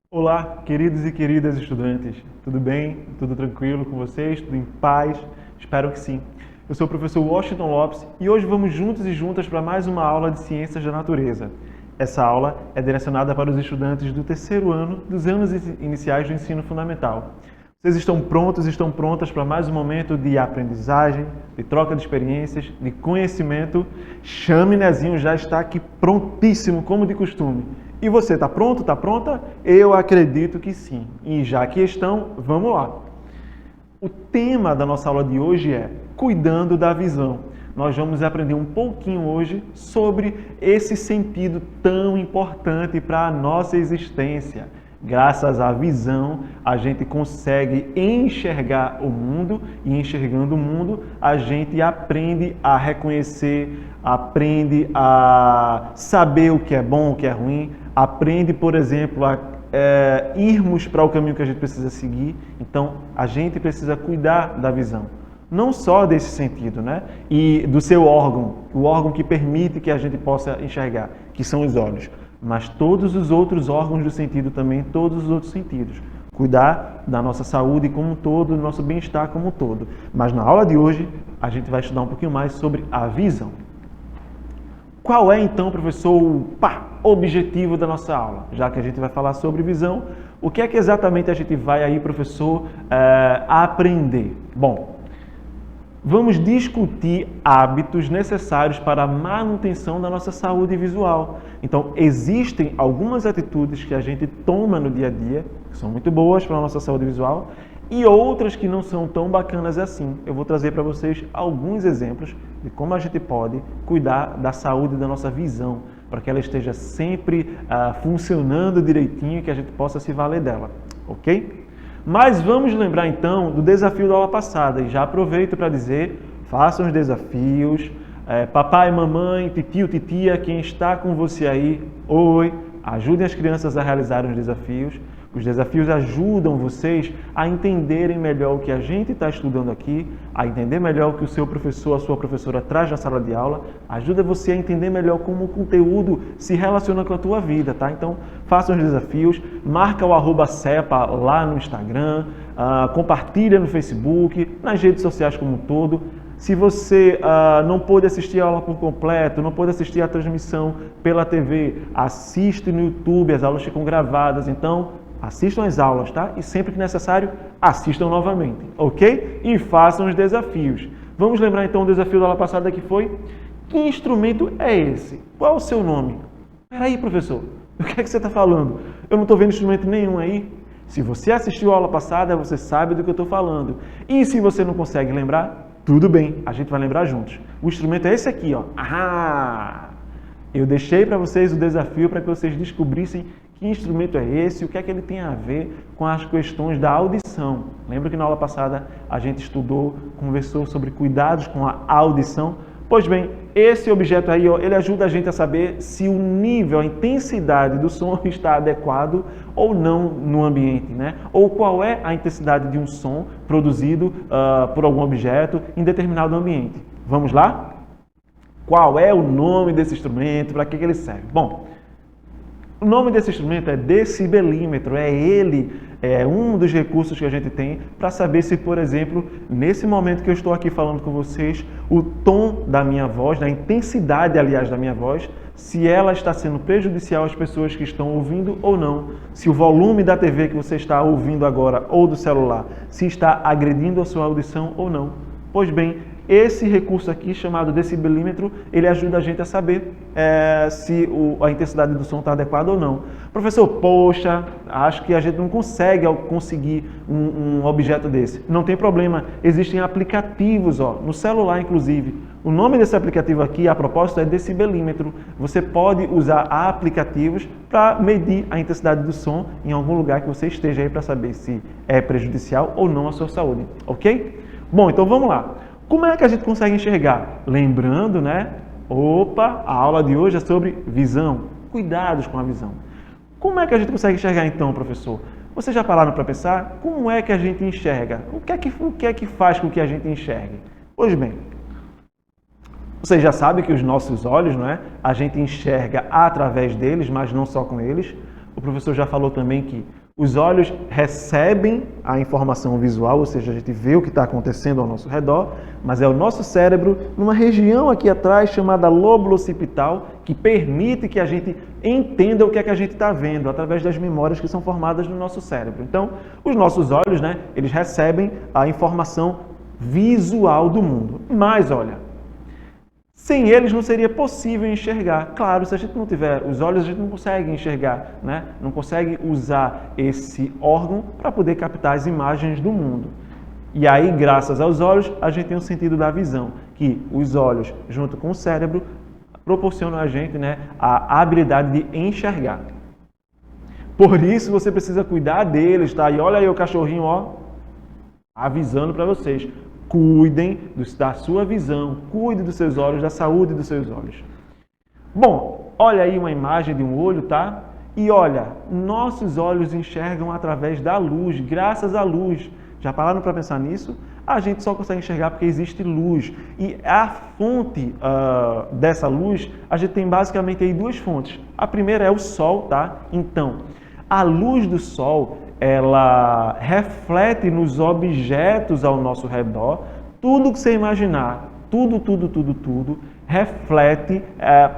Olá, queridos e queridas estudantes. Tudo bem? Tudo tranquilo com vocês? Tudo em paz? Espero que sim. Eu sou o professor Washington Lopes e hoje vamos juntos e juntas para mais uma aula de Ciências da Natureza. Essa aula é direcionada para os estudantes do terceiro ano dos anos iniciais do ensino fundamental. Vocês estão prontos, estão prontas para mais um momento de aprendizagem, de troca de experiências, de conhecimento? Chaminézinho já está aqui prontíssimo, como de costume. E você, está pronto? Está pronta? Eu acredito que sim. E já que estão, vamos lá. O tema da nossa aula de hoje é Cuidando da Visão. Nós vamos aprender um pouquinho hoje sobre esse sentido tão importante para a nossa existência. Graças à visão, a gente consegue enxergar o mundo e enxergando o mundo, a gente aprende a reconhecer, aprende a saber o que é bom, o que é ruim, aprende, por exemplo, a irmos para o caminho que a gente precisa seguir. Então, a gente precisa cuidar da visão. Não só desse sentido, né? E do seu órgão, o órgão que permite que a gente possa enxergar, que são os olhos. Mas todos os outros órgãos do sentido também, todos os outros sentidos. Cuidar da nossa saúde como um todo, do nosso bem-estar como um todo. Mas na aula de hoje, a gente vai estudar um pouquinho mais sobre a visão. Qual é então, professor, o objetivo da nossa aula? Já que a gente vai falar sobre visão, o que é que exatamente a gente vai aí, professor, aprender? Bom, vamos discutir hábitos necessários para a manutenção da nossa saúde visual. Então, existem algumas atitudes que a gente toma no dia a dia, que são muito boas para a nossa saúde visual, e outras que não são tão bacanas assim. Eu vou trazer para vocês alguns exemplos de como a gente pode cuidar da saúde da nossa visão, para que ela esteja sempre funcionando direitinho e que a gente possa se valer dela, ok? Mas vamos lembrar então do desafio da aula passada e já aproveito para dizer, façam os desafios, papai, mamãe, titio, titia, quem está com você aí, oi, ajudem as crianças a realizarem os desafios. Os desafios ajudam vocês a entenderem melhor o que a gente está estudando aqui, a entender melhor o que o seu professor, a sua professora traz na sala de aula, ajuda você a entender melhor como o conteúdo se relaciona com a tua vida, tá? Então, façam os desafios, marca o @cepa lá no Instagram, compartilha no Facebook, nas redes sociais como um todo. Se você não pôde assistir a aula por completo, não pôde assistir a transmissão pela TV, assiste no YouTube, as aulas ficam gravadas, então assistam as aulas, tá? E sempre que necessário, assistam novamente, ok? E façam os desafios. Vamos lembrar então o desafio da aula passada que foi: que instrumento é esse? Qual é o seu nome? Peraí, professor, o que é que você está falando? Eu não estou vendo instrumento nenhum aí. Se você assistiu a aula passada, você sabe do que eu estou falando. E se você não consegue lembrar, tudo bem, a gente vai lembrar juntos. O instrumento é esse aqui, ó. Ah! Eu deixei para vocês o desafio para que vocês descobrissem que instrumento é esse, o que é que ele tem a ver com as questões da audição. Lembra que na aula passada a gente estudou, conversou sobre cuidados com a audição? Pois bem, esse objeto aí, ó, ele ajuda a gente a saber se o nível, a intensidade do som está adequado ou não no ambiente, né? Ou qual é a intensidade de um som produzido por algum objeto em determinado ambiente. Vamos lá? Qual é o nome desse instrumento? Para que ele serve? Bom, o nome desse instrumento é decibelímetro. É um dos recursos que a gente tem para saber se, por exemplo, nesse momento que eu estou aqui falando com vocês, o tom da minha voz, a intensidade, aliás, da minha voz, se ela está sendo prejudicial às pessoas que estão ouvindo ou não. Se o volume da TV que você está ouvindo agora ou do celular, se está agredindo a sua audição ou não. Pois bem, esse recurso aqui, chamado decibelímetro, ele ajuda a gente a saber se a intensidade do som está adequada ou não. Professor, poxa, acho que a gente não consegue conseguir um objeto desse. Não tem problema, existem aplicativos, ó, no celular inclusive. O nome desse aplicativo aqui, a propósito, é decibelímetro. Você pode usar aplicativos para medir a intensidade do som em algum lugar que você esteja aí para saber se é prejudicial ou não à sua saúde, ok? Bom, então vamos lá. Como é que a gente consegue enxergar? Lembrando, né? Opa, a aula de hoje é sobre visão, cuidados com a visão. Como é que a gente consegue enxergar então, professor? Vocês já pararam para pensar como é que a gente enxerga? O que é que faz com que a gente enxergue? Pois bem, vocês já sabem que os nossos olhos, não é? A gente enxerga através deles, mas não só com eles. O professor já falou também que os olhos recebem a informação visual, ou seja, a gente vê o que está acontecendo ao nosso redor, mas é o nosso cérebro, numa região aqui atrás chamada lóbulo occipital, que permite que a gente entenda o que é que a gente está vendo, através das memórias que são formadas no nosso cérebro. Então, os nossos olhos, né, eles recebem a informação visual do mundo. Mas, olha, sem eles não seria possível enxergar. Claro, se a gente não tiver os olhos, a gente não consegue enxergar, né? Não consegue usar esse órgão para poder captar as imagens do mundo. E aí, graças aos olhos, a gente tem o sentido da visão, que os olhos, junto com o cérebro, proporcionam a gente, né, a habilidade de enxergar. Por isso, você precisa cuidar deles, tá? E olha aí o cachorrinho, ó, avisando para vocês. Cuidem da sua visão, cuide dos seus olhos, da saúde dos seus olhos. Bom, olha aí uma imagem de um olho, tá? E olha, nossos olhos enxergam através da luz, graças à luz. Já pararam para pensar nisso? A gente só consegue enxergar porque existe luz. E a fonte dessa luz, a gente tem basicamente aí duas fontes. A primeira é o sol, tá? Então, a luz do sol, ela reflete nos objetos ao nosso redor, tudo que você imaginar, tudo, reflete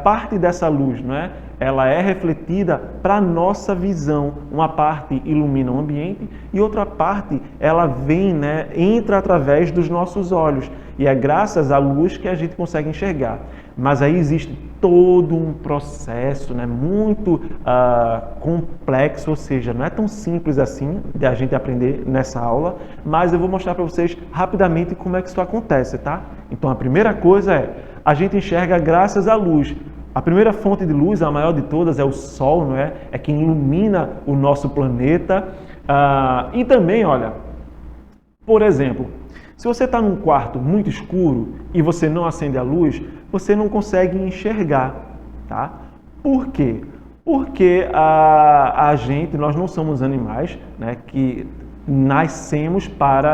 parte dessa luz, não é? Ela é refletida para a nossa visão. Uma parte ilumina o ambiente e outra parte ela vem, né, entra através dos nossos olhos. E é graças à luz que a gente consegue enxergar. Mas aí existe todo um processo, né, muito complexo, ou seja, não é tão simples assim de a gente aprender nessa aula, mas eu vou mostrar para vocês rapidamente como é que isso acontece, tá? Então a primeira coisa é, a gente enxerga graças à luz. A primeira fonte de luz, a maior de todas, é o Sol, não é? É quem ilumina o nosso planeta. E também, olha, por exemplo, se você está num quarto muito escuro e você não acende a luz, você não consegue enxergar, tá? Por quê? Porque nós não somos animais, né, que nascemos para...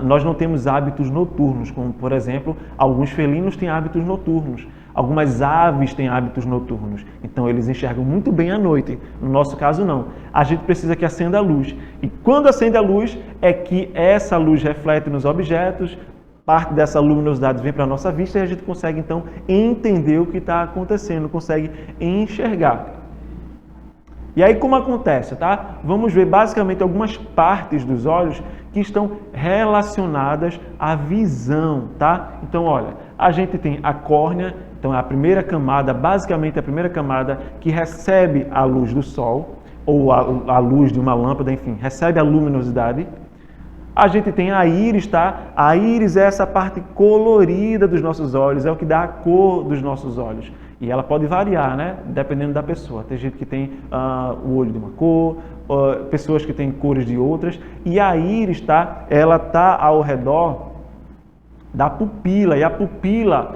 nós não temos hábitos noturnos, como, por exemplo, alguns felinos têm hábitos noturnos. Algumas aves têm hábitos noturnos, então eles enxergam muito bem à noite. No nosso caso, não. A gente precisa que acenda a luz. E quando acende a luz, é que essa luz reflete nos objetos, parte dessa luminosidade vem para a nossa vista e a gente consegue, então, entender o que está acontecendo, consegue enxergar. E aí, como acontece, tá? Vamos ver basicamente algumas partes dos olhos que estão relacionadas à visão, tá? Então, olha, a gente tem a córnea. Então, é a primeira camada, basicamente a primeira camada que recebe a luz do sol, ou a luz de uma lâmpada, enfim, recebe a luminosidade. A gente tem a íris, tá? A íris é essa parte colorida dos nossos olhos, é o que dá a cor dos nossos olhos. E ela pode variar, né? Dependendo da pessoa. Tem gente que tem o olho de uma cor, pessoas que têm cores de outras. E a íris, tá? Ela tá ao redor da pupila. E a pupila,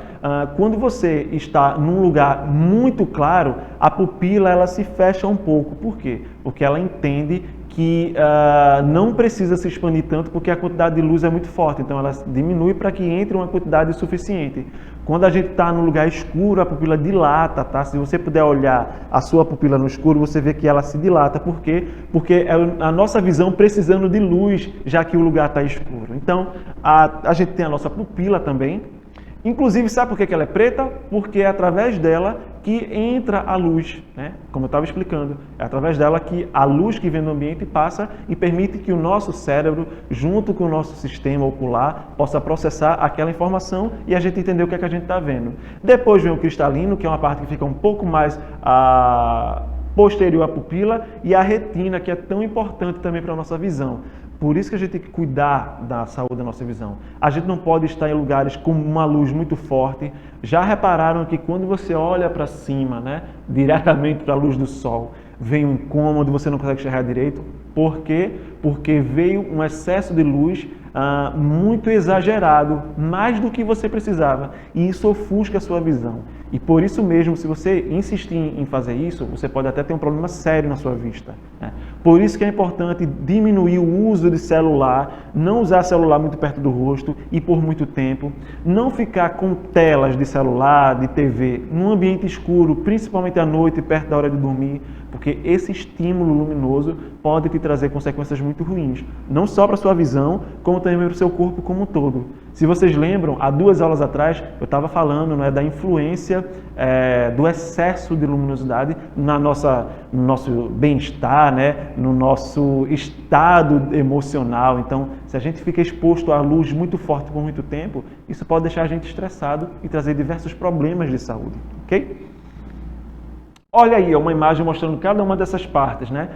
quando você está num lugar muito claro, a pupila ela se fecha um pouco. Por quê? Porque ela entende que não precisa se expandir tanto porque a quantidade de luz é muito forte. Então ela diminui para que entre uma quantidade suficiente. Quando a gente está num lugar escuro, a pupila dilata, tá? Se você puder olhar a sua pupila no escuro, você vê que ela se dilata. Por quê? Porque é a nossa visão precisando de luz, já que o lugar está escuro. Então, a gente tem a nossa pupila também. Inclusive, sabe por que ela é preta? Porque é através dela que entra a luz, né? Como eu estava explicando, é através dela que a luz que vem do ambiente passa e permite que o nosso cérebro, junto com o nosso sistema ocular, possa processar aquela informação e a gente entender o que é que a gente está vendo. Depois vem o cristalino, que é uma parte que fica um pouco mais posterior à pupila, e a retina, que é tão importante também para a nossa visão. Por isso que a gente tem que cuidar da saúde da nossa visão. A gente não pode estar em lugares com uma luz muito forte. Já repararam que quando você olha para cima, né, diretamente para a luz do sol, vem um incômodo, você não consegue enxergar direito? Por quê? Porque veio um excesso de luz muito exagerado, mais do que você precisava. E isso ofusca a sua visão. E por isso mesmo, se você insistir em fazer isso, você pode até ter um problema sério na sua vista, né? Por isso que é importante diminuir o uso de celular, não usar celular muito perto do rosto e por muito tempo, não ficar com telas de celular, de TV, num ambiente escuro, principalmente à noite, perto da hora de dormir, porque esse estímulo luminoso pode te trazer consequências muito ruins, não só para a sua visão, como também para o seu corpo como um todo. Se vocês lembram, há 2 aulas atrás, eu estava falando, né, da influência do excesso de luminosidade no nosso bem-estar, né, no nosso estado emocional. Então, se a gente fica exposto à luz muito forte por muito tempo, isso pode deixar a gente estressado e trazer diversos problemas de saúde, ok? Olha aí, uma imagem mostrando cada uma dessas partes, né?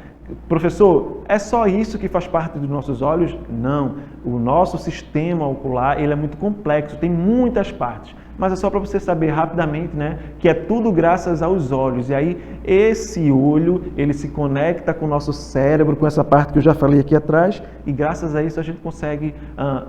Professor, é só isso que faz parte dos nossos olhos? Não. O nosso sistema ocular, ele é muito complexo, tem muitas partes. Mas é só para você saber rapidamente, né, que é tudo graças aos olhos. E aí, esse olho, ele se conecta com o nosso cérebro, com essa parte que eu já falei aqui atrás, e graças a isso a gente consegue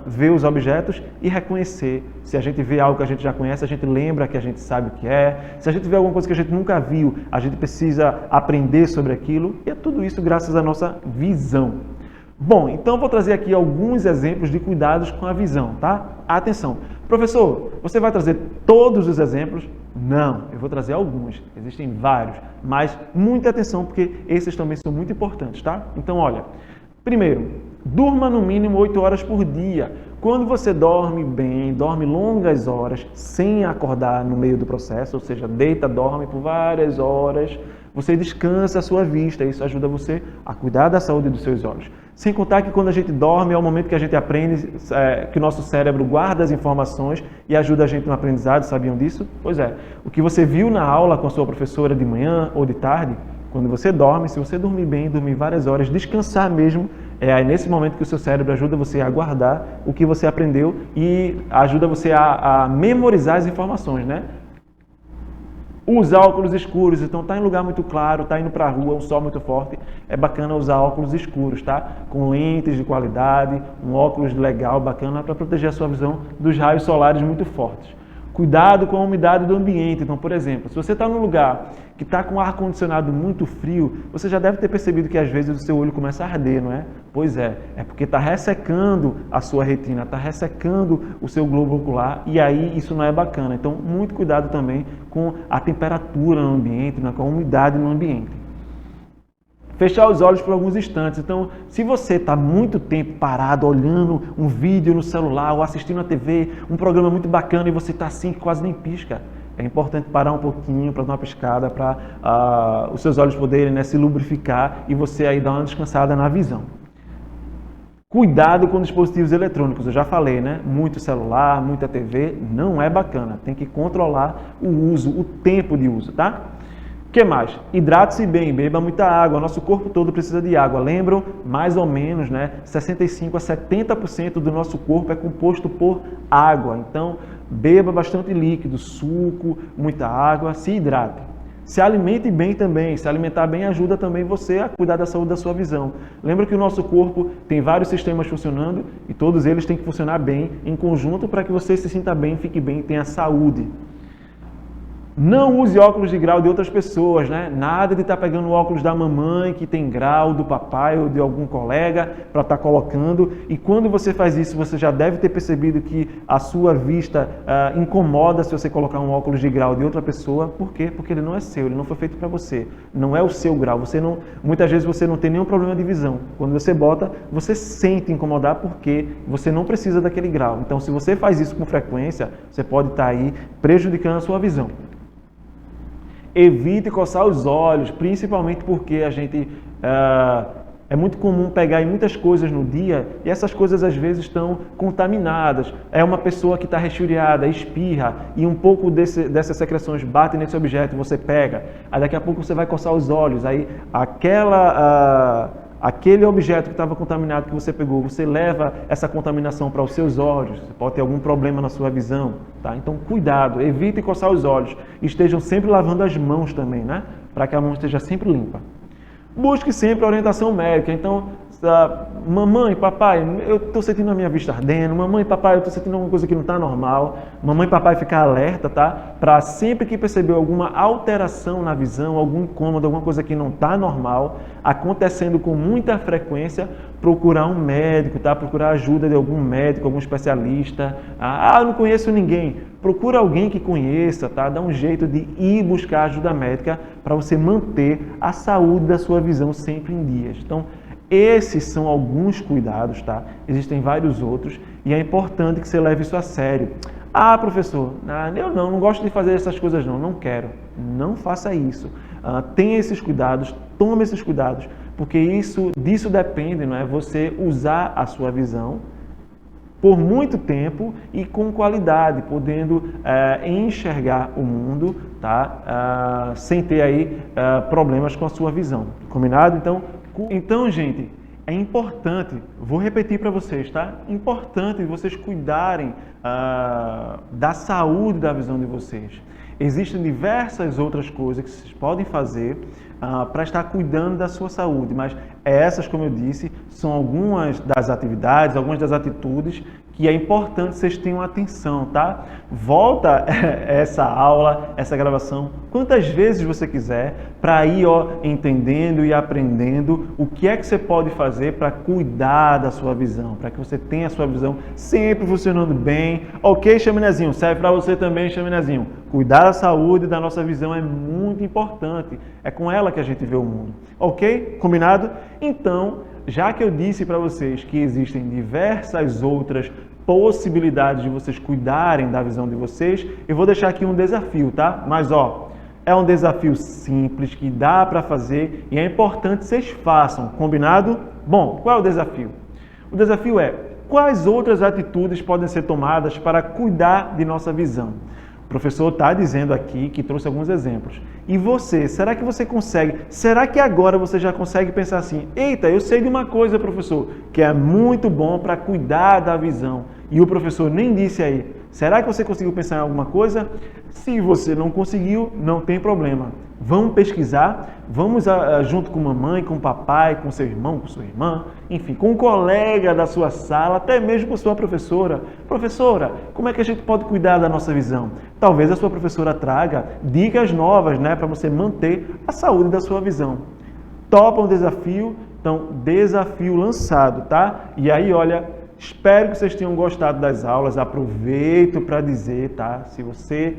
ver os objetos e reconhecer. Se a gente vê algo que a gente já conhece, a gente lembra que a gente sabe o que é. Se a gente vê alguma coisa que a gente nunca viu, a gente precisa aprender sobre aquilo. E é tudo isso graças à nossa visão. Bom, então eu vou trazer aqui alguns exemplos de cuidados com a visão, tá? Atenção! Professor, você vai trazer todos os exemplos? Não, eu vou trazer alguns. Existem vários, mas muita atenção porque esses também são muito importantes, tá? Então, olha, primeiro, durma no mínimo 8 horas por dia. Quando você dorme bem, dorme longas horas, sem acordar no meio do processo, ou seja, deita, dorme por várias horas, você descansa a sua vista. Isso ajuda você a cuidar da saúde dos seus olhos. Sem contar que quando a gente dorme é o momento que a gente aprende, que o nosso cérebro guarda as informações e ajuda a gente no aprendizado. Sabiam disso? Pois é. O que você viu na aula com a sua professora de manhã ou de tarde, quando você dorme, se você dormir bem, dormir várias horas, descansar mesmo, é aí nesse momento que o seu cérebro ajuda você a guardar o que você aprendeu e ajuda você a memorizar as informações, né? Usar óculos escuros, então tá em lugar muito claro, tá indo para a rua, um sol muito forte, é bacana usar óculos escuros, tá? Com lentes de qualidade, um óculos legal, bacana para proteger a sua visão dos raios solares muito fortes. Cuidado com a umidade do ambiente. Então, por exemplo, se você está num lugar que está com ar-condicionado muito frio, você já deve ter percebido que às vezes o seu olho começa a arder, não é? Pois é porque está ressecando a sua retina, está ressecando o seu globo ocular e aí isso não é bacana. Então, muito cuidado também com a temperatura no ambiente, com a umidade no ambiente. Fechar os olhos por alguns instantes. Então, se você está muito tempo parado, olhando um vídeo no celular ou assistindo a TV, um programa muito bacana e você está assim que quase nem pisca, é importante parar um pouquinho para dar uma piscada, para os seus olhos poderem, né, se lubrificar e você aí dar uma descansada na visão. Cuidado com dispositivos eletrônicos. Eu já falei, né? Muito celular, muita TV, não é bacana. Tem que controlar o uso, o tempo de uso, tá? O que mais? Hidrate-se bem, beba muita água. Nosso corpo todo precisa de água. Lembram? Mais ou menos, né? 65 a 70% do nosso corpo é composto por água. Então, beba bastante líquido, suco, muita água, se hidrate. Se alimente bem também. Se alimentar bem ajuda também você a cuidar da saúde da sua visão. Lembra que o nosso corpo tem vários sistemas funcionando e todos eles têm que funcionar bem em conjunto para que você se sinta bem, fique bem e tenha saúde. Não use óculos de grau de outras pessoas, né? Nada de estar pegando o óculos da mamãe que tem grau, do papai ou de algum colega para estar colocando. E quando você faz isso, você já deve ter percebido que a sua vista incomoda se você colocar um óculos de grau de outra pessoa. Por quê? Porque ele não é seu, ele não foi feito para você. Não é o seu grau. Muitas vezes você não tem nenhum problema de visão. Quando você bota, você sente incomodar porque você não precisa daquele grau. Então, se você faz isso com frequência, você pode estar aí prejudicando a sua visão. Evite coçar os olhos, principalmente porque a gente é muito comum pegar em muitas coisas no dia e essas coisas às vezes estão contaminadas. É uma pessoa que está resfriada, espirra e um pouco dessas secreções bate nesse objeto, você pega. Aí daqui a pouco você vai coçar os olhos, aí aquele objeto que estava contaminado que você pegou, você leva essa contaminação para os seus olhos, você pode ter algum problema na sua visão, tá? Então, cuidado, evite coçar os olhos. Estejam sempre lavando as mãos também, né? Para que a mão esteja sempre limpa. Busque sempre a orientação médica. Então, Mamãe, papai, eu estou sentindo a minha vista ardendo. Mamãe, papai, eu estou sentindo alguma coisa que não está normal. Mamãe, papai, ficar alerta, tá? Para sempre que perceber alguma alteração na visão, algum incômodo, alguma coisa que não está normal, acontecendo com muita frequência, procurar um médico, tá? Procurar ajuda de algum médico, algum especialista. Eu não conheço ninguém. Procura alguém que conheça, tá? Dá um jeito de ir buscar ajuda médica para você manter a saúde da sua visão sempre em dias. Então, esses são alguns cuidados, tá? Existem vários outros e é importante que você leve isso a sério. Professor, eu não gosto de fazer essas coisas não quero. Não faça isso. Tenha esses cuidados, tome esses cuidados, porque disso depende, não é? Você usar a sua visão por muito tempo e com qualidade, podendo enxergar o mundo, tá? Sem ter aí problemas com a sua visão. Combinado? Então, gente, é importante, vou repetir para vocês, tá? Importante vocês cuidarem da saúde da visão de vocês. Existem diversas outras coisas que vocês podem fazer para estar cuidando da sua saúde, mas essas, como eu disse, são algumas das atividades, algumas das atitudes que é importante vocês tenham atenção, tá? Volta essa aula, essa gravação, quantas vezes você quiser, para ir entendendo e aprendendo o que é que você pode fazer para cuidar da sua visão, para que você tenha a sua visão sempre funcionando bem. Ok, Chaminézinho? Serve para você também, Chaminézinho. Cuidar da saúde da nossa visão é muito importante. É com ela que a gente vê o mundo. Ok? Combinado? Então, já que eu disse para vocês que existem diversas outras possibilidades de vocês cuidarem da visão de vocês, eu vou deixar aqui um desafio, tá? Mas, é um desafio simples que dá para fazer e é importante que vocês façam, combinado? Bom, qual é o desafio? O desafio é: quais outras atitudes podem ser tomadas para cuidar de nossa visão? O professor está dizendo aqui que trouxe alguns exemplos. E você, será que você consegue? Será que agora você já consegue pensar assim: eita, eu sei de uma coisa, professor, que é muito bom para cuidar da visão. E o professor nem disse aí. Será que você conseguiu pensar em alguma coisa? Se você não conseguiu, não tem problema. Vamos pesquisar, vamos junto com mamãe, com papai, com seu irmão, com sua irmã, enfim, com um colega da sua sala, até mesmo com sua professora. Professora, como é que a gente pode cuidar da nossa visão? Talvez a sua professora traga dicas novas, né, para você manter a saúde da sua visão. Topa um desafio? Então, desafio lançado, tá? E aí, olha, espero que vocês tenham gostado das aulas. Aproveito para dizer, tá? Se você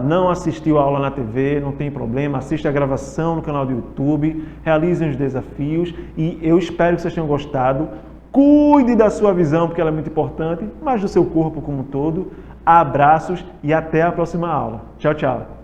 não assistiu a aula na TV, não tem problema, assista a gravação no canal do YouTube, realizem os desafios e eu espero que vocês tenham gostado. Cuide da sua visão, porque ela é muito importante, mas do seu corpo como um todo. Abraços e até a próxima aula. Tchau, tchau.